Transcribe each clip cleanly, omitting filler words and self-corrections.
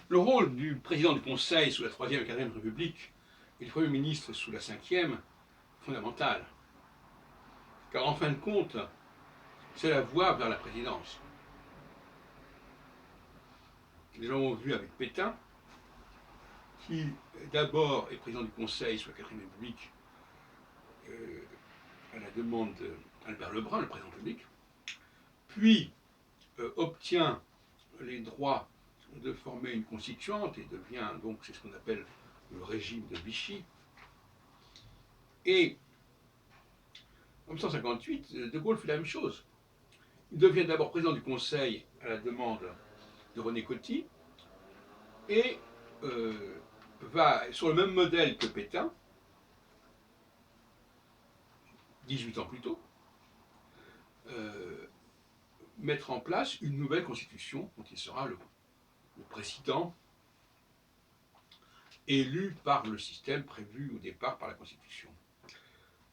Le rôle du président du Conseil sous la Troisième et Quatrième République et du Premier ministre sous la Cinquième est fondamental. Car en fin de compte, c'est la voie vers la présidence. Nous l'avons vu avec Pétain, qui d'abord est président du Conseil sous la Quatrième République à la demande d'Albert Lebrun, le président public, puis obtient les droits de former une constituante et devient donc, c'est ce qu'on appelle le régime de Vichy. Et en 1958, De Gaulle fait la même chose. Il devient d'abord président du Conseil à la demande de René Coty et va, sur le même modèle que Pétain, 18 ans plus tôt, mettre en place une nouvelle constitution dont il sera le président élu par le système prévu au départ par la Constitution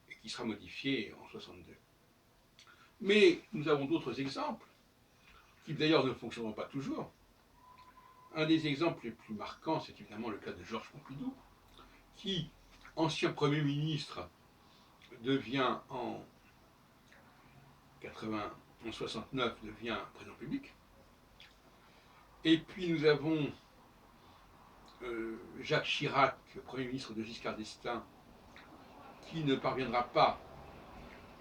et qui sera modifié en 62. Mais nous avons d'autres exemples qui d'ailleurs ne fonctionneront pas toujours. Un des exemples les plus marquants, c'est évidemment le cas de Georges Pompidou, qui, ancien Premier ministre, devient en 69 devient président public. Et puis nous avons Jacques Chirac, Premier ministre de Giscard d'Estaing, qui ne parviendra pas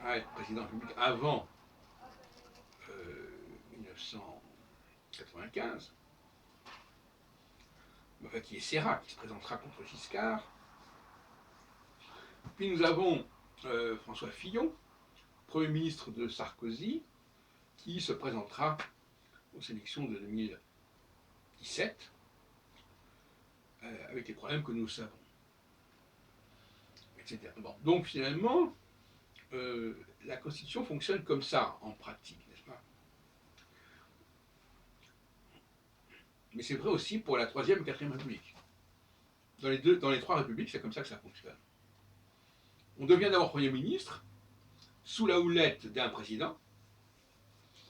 à être président public avant 1995, enfin, qui essaiera, qui se présentera contre Giscard. Puis nous avons François Fillon, Premier ministre de Sarkozy, qui se présentera aux élections de 2017, avec les problèmes que nous savons, etc. Bon, donc finalement, la Constitution fonctionne comme ça en pratique, n'est-ce pas? Mais c'est vrai aussi pour la Troisième et Quatrième République. Dans les trois républiques, c'est comme ça que ça fonctionne. On devient d'abord Premier ministre, sous la houlette d'un président,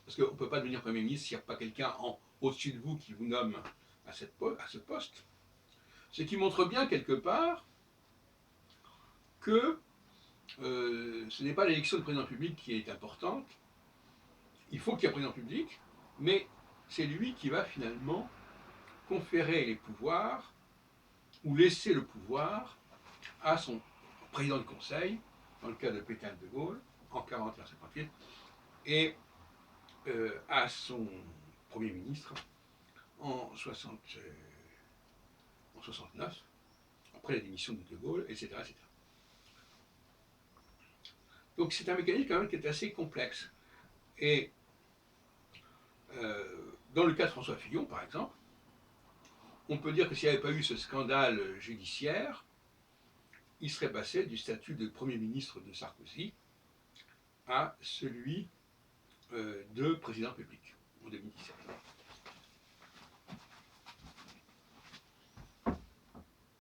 parce qu'on ne peut pas devenir Premier ministre s'il n'y a pas quelqu'un au-dessus de vous qui vous nomme à ce poste. Ce qui montre bien quelque part que ce n'est pas l'élection de président public qui est importante. Il faut qu'il y ait un président public, mais c'est lui qui va finalement conférer les pouvoirs ou laisser le pouvoir à son président du Conseil, dans le cas de Pétain de Gaulle, en 40 et en 58, et à son Premier ministre en 69, après la démission de Gaulle, etc. etc. Donc c'est un mécanisme quand même qui est assez complexe. Et dans le cas de François Fillon, par exemple, on peut dire que s'il n'y avait pas eu ce scandale judiciaire, il serait passé du statut de Premier ministre de Sarkozy à celui de président public en 2017.